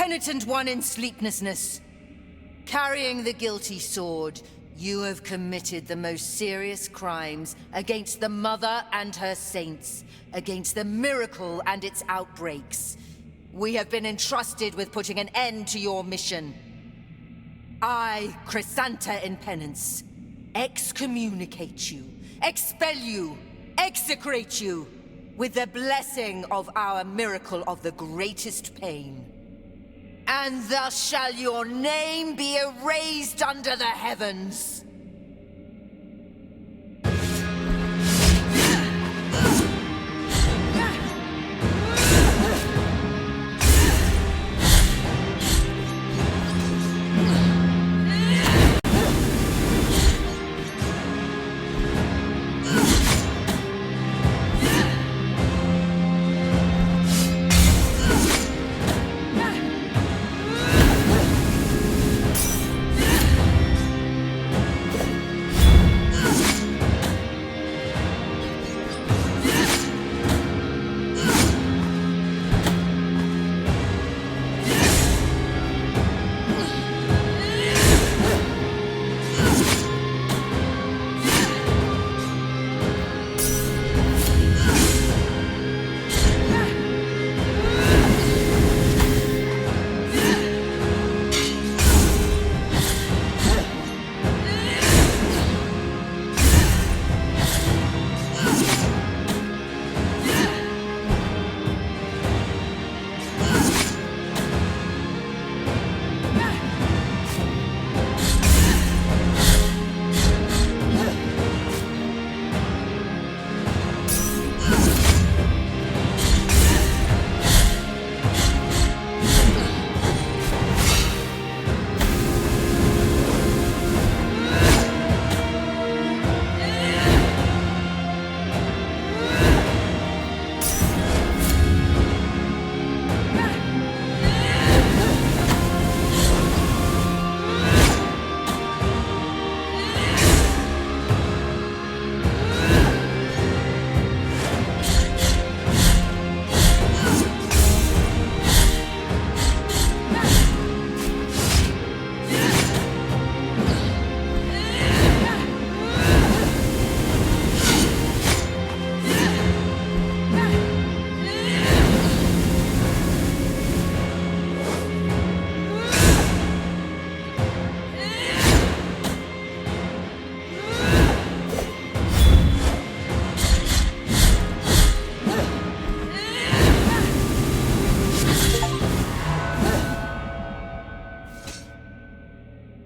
Penitent one in sleeplessness, carrying the guilty sword, you have committed the most serious crimes against the Mother and her saints, against the miracle and its outbreaks. We have been entrusted with putting an end to your mission. I, Chrysanta in penance, excommunicate you, expel you, execrate you, with the blessing of our miracle of the greatest pain. And thus shall your name be erased under the heavens.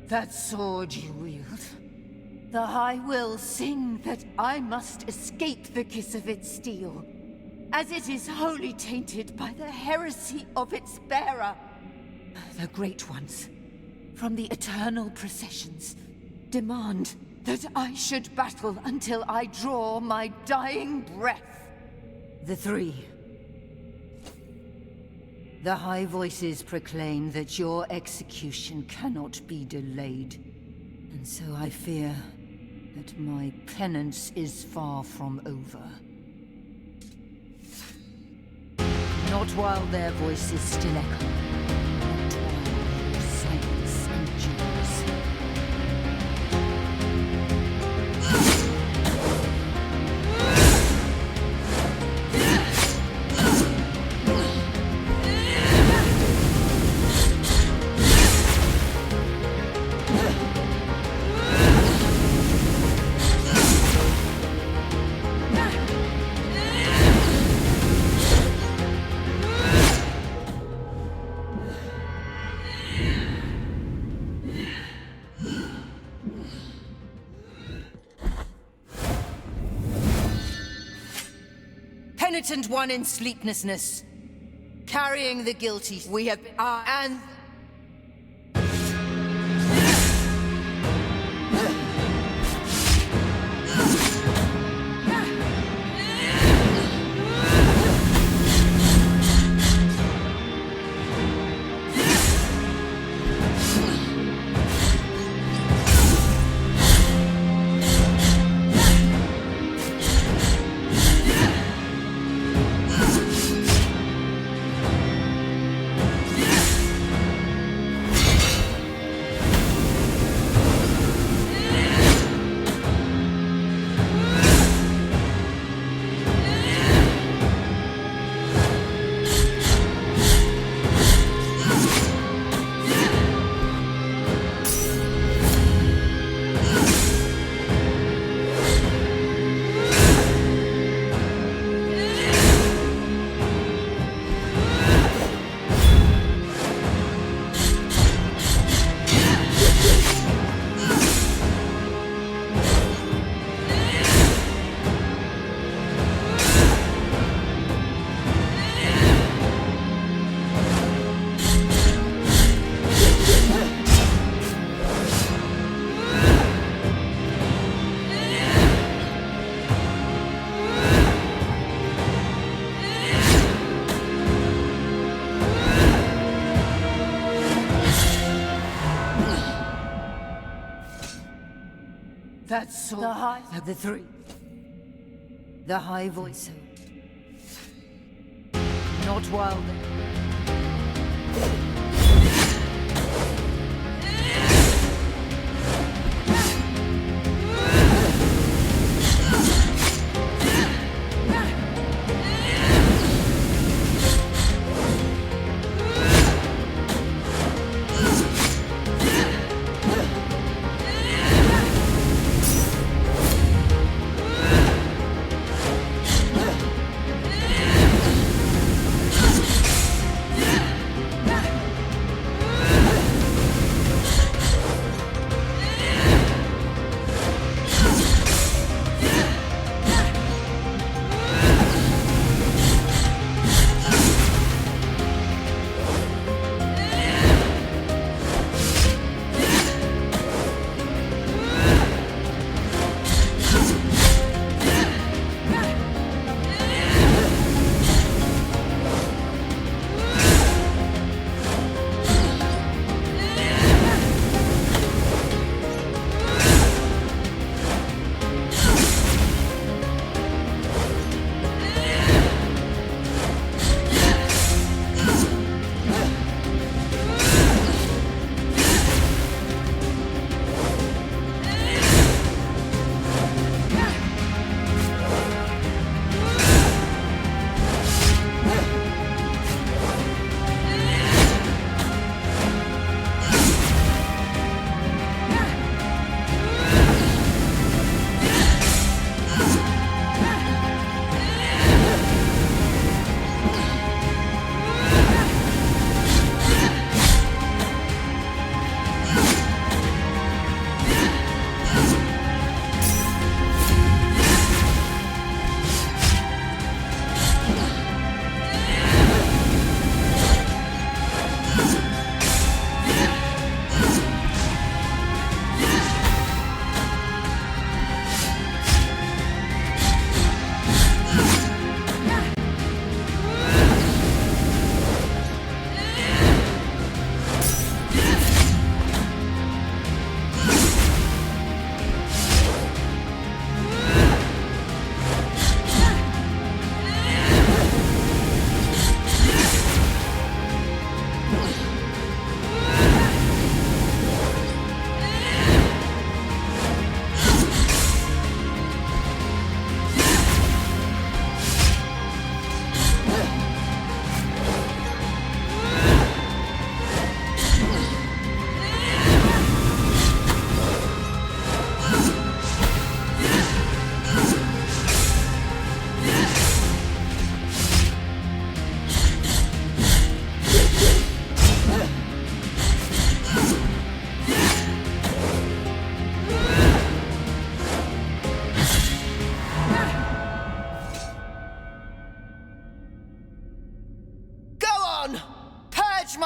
That sword you wield, the High will sing that I must escape the kiss of its steel, as it is wholly tainted by the heresy of its bearer. The Great Ones, from the eternal processions, demand that I should battle until I draw my dying breath. The Three. The High Voices proclaim that your execution cannot be delayed, and so I fear that my penance is far from over. Not while their voices still echo, not while your silence endures. Penitent one in sleeplessness, carrying the guilty, we have and that sword of the three. The high voice. Not while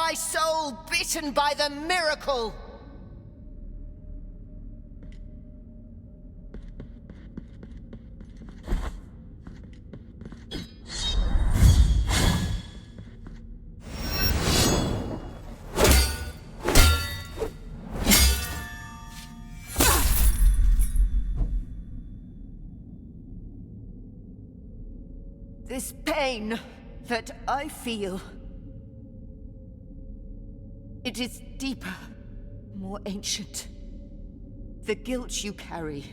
my soul bitten by the miracle! This pain that I feel, it is deeper, more ancient. The guilt you carry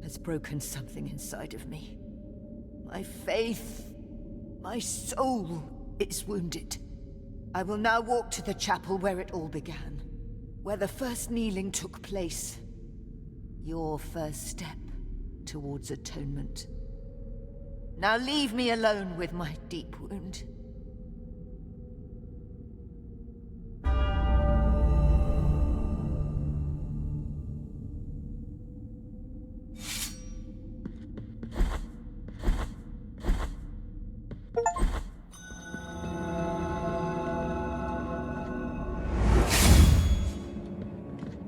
has broken something inside of me. My faith, my soul is wounded. I will now walk to the chapel where it all began, where the first kneeling took place. Your first step towards atonement. Now leave me alone with my deep wound.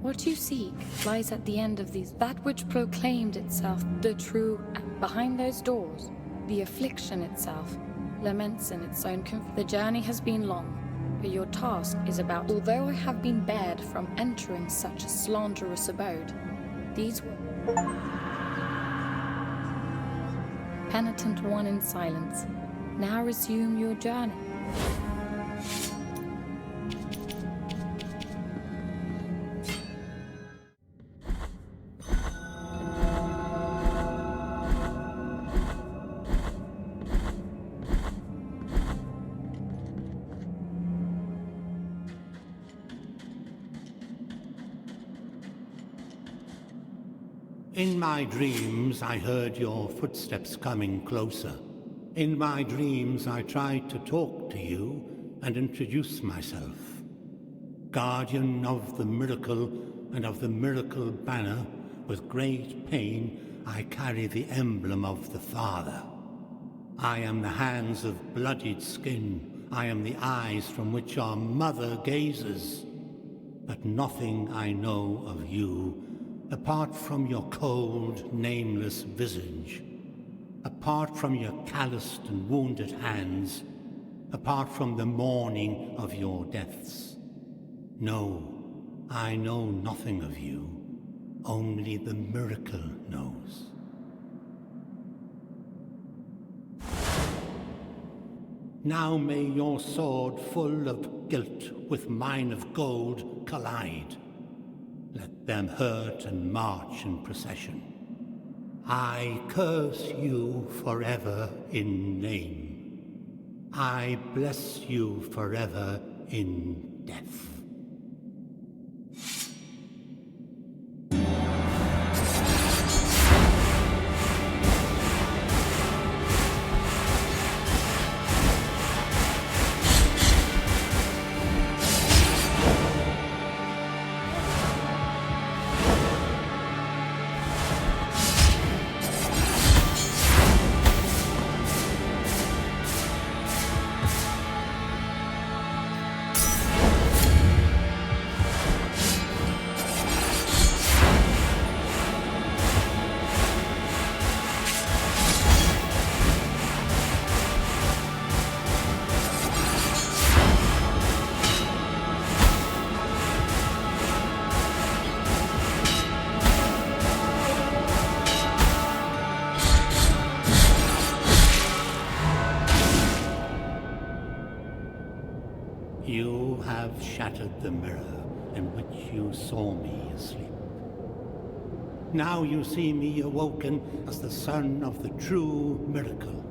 What you seek lies at the end of these. That which proclaimed itself the true, and behind those doors, the affliction itself laments in its own The journey has been long, but your task is about. Although I have been barred from entering such a slanderous abode, These were penitent one in silence. Now resume your journey. In my dreams, I heard your footsteps coming closer. In my dreams, I tried to talk to you and introduce myself. Guardian of the miracle and of the miracle banner, with great pain, I carry the emblem of the Father. I am the hands of bloodied skin. I am the eyes from which our mother gazes. But nothing I know of you, apart from your cold, nameless visage, apart from your calloused and wounded hands, apart from the mourning of your deaths. No, I know nothing of you. Only the miracle knows. Now may your sword full of guilt with mine of gold collide. Let them hurt and march in procession. I curse you forever in name. I bless you forever in death. You have shattered the mirror in which you saw me asleep. Now you see me awoken as the son of the true miracle.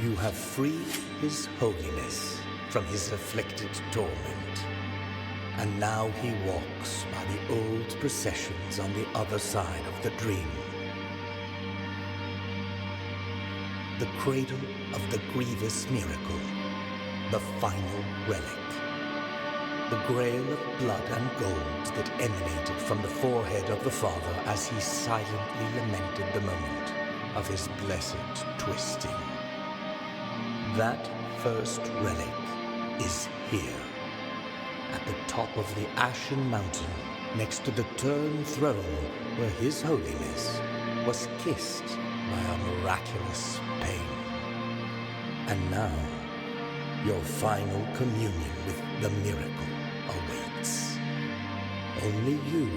You have freed His Holiness from his afflicted torment, and now he walks by the old processions on the other side of the dream. The cradle of the grievous miracle, the final relic. The grail of blood and gold that emanated from the forehead of the father as he silently lamented the moment of his blessed twisting. That first relic is here, at the top of the Ashen Mountain, next to the Tern throne where His Holiness was kissed by a miraculous pain. And now, your final communion with the miracle awaits. Only you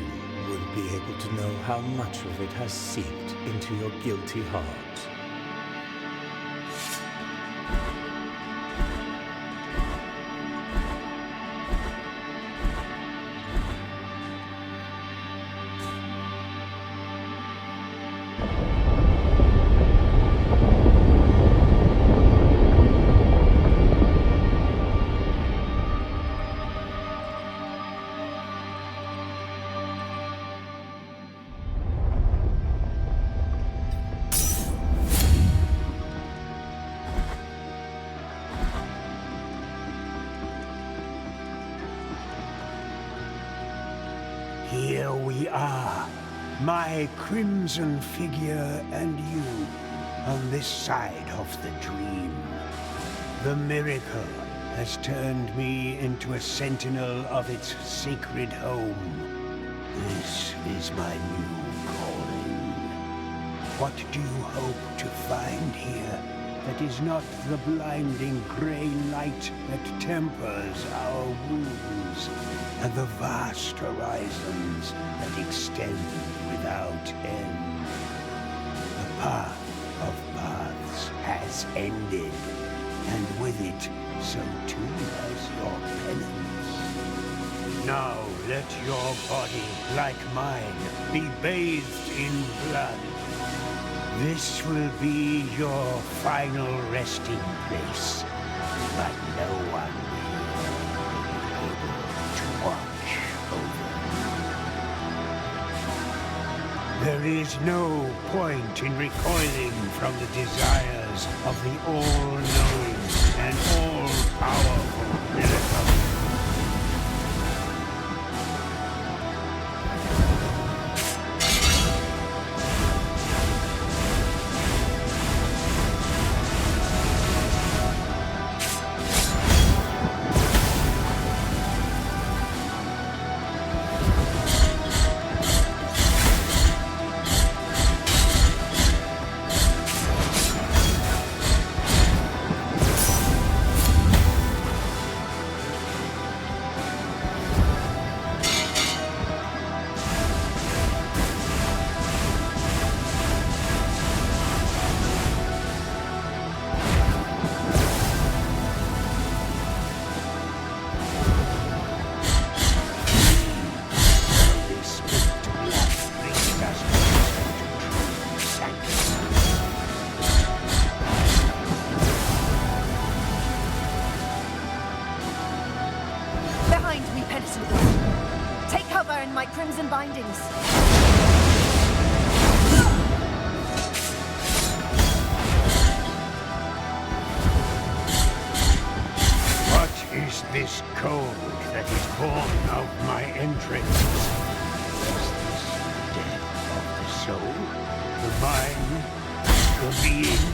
will be able to know how much of it has seeped into your guilty heart. Here we are, my crimson figure and you, on this side of the dream. The miracle has turned me into a sentinel of its sacred home. This is my new calling. What do you hope to find here that is not the blinding gray light that tempers our wounds, and the vast horizons that extend without end? The path of paths has ended, and with it, so too has your penance. Now let your body, like mine, be bathed in blood. This will be your final resting place, but no one will be able to watch over you. There is no point in recoiling from the desires of the all-knowing and all-powerful miracle. Take cover in my crimson bindings. What is this code that is born of my entrails? Is this the death of the soul, the mind, the being?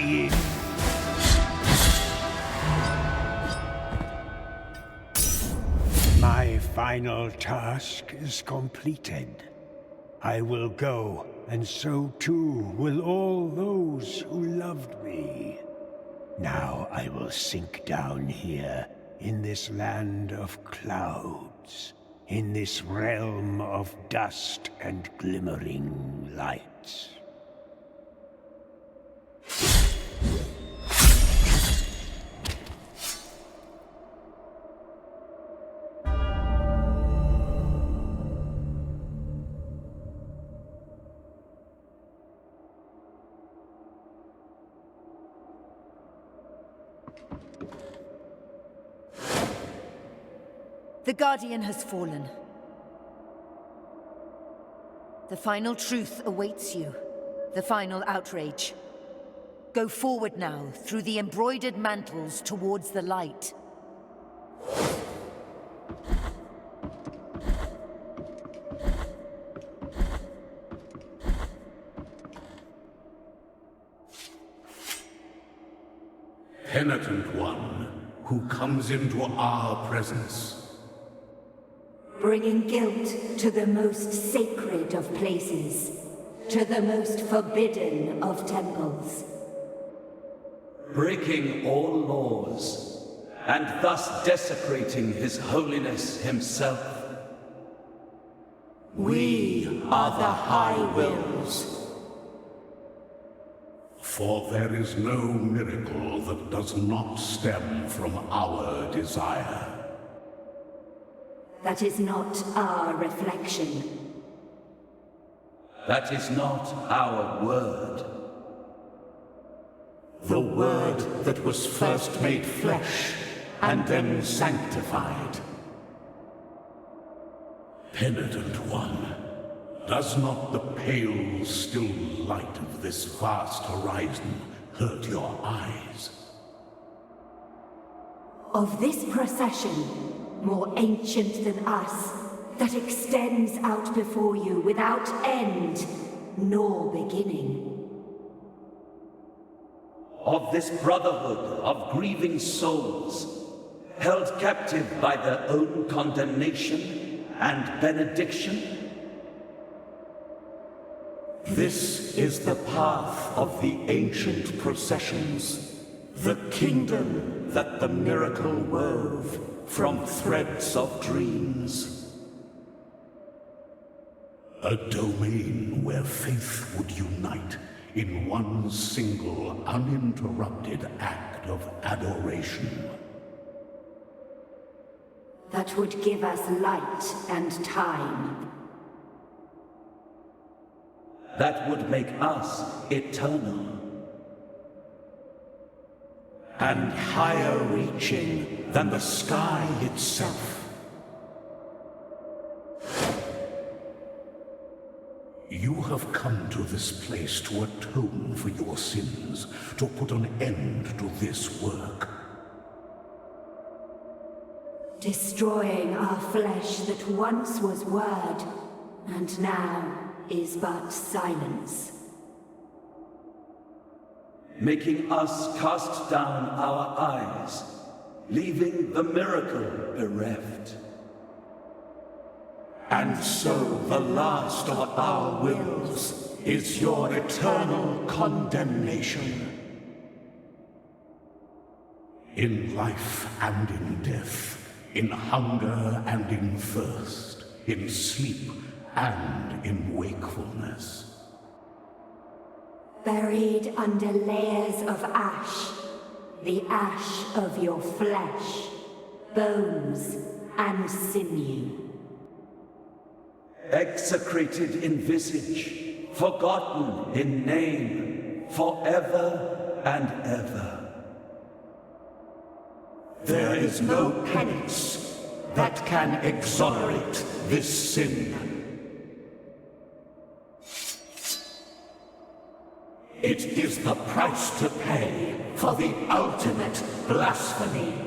being. My final task is completed. I will go, and so too will all those who loved me. Now I will sink down here, in this land of clouds, in this realm of dust and glimmering lights. The Guardian has fallen. The final truth awaits you. The final outrage. Go forward now, through the embroidered mantles towards the light. Penitent one, who comes into our presence. Bringing guilt to the most sacred of places, to the most forbidden of temples. Breaking all laws, and thus desecrating His Holiness himself. We are the High Wills. For there is no miracle that does not stem from our desire. That is not our reflection. That is not our word. The Word that was first made flesh, and then sanctified. Penitent one, does not the pale, still light of this vast horizon hurt your eyes? Of this procession, more ancient than us, that extends out before you without end, nor beginning. Of this brotherhood of grieving souls, held captive by their own condemnation and benediction. This is the path of the ancient processions, the kingdom that the miracle wove from threads of dreams. A domain where faith would unite in one single, uninterrupted act of adoration. That would give us light and time. That would make us eternal. And higher reaching than the sky itself. You have come to this place to atone for your sins, to put an end to this work. Destroying our flesh that once was word, and now is but silence. Making us cast down our eyes, leaving the miracle bereft. And so the last of our wills is your eternal condemnation. In life and in death, in hunger and in thirst, in sleep and in wakefulness. Buried under layers of ash, the ash of your flesh, bones and sinew. Execrated in visage, forgotten in name, forever and ever. There is no penance that can exonerate this sin. It is the price to pay for the ultimate blasphemy.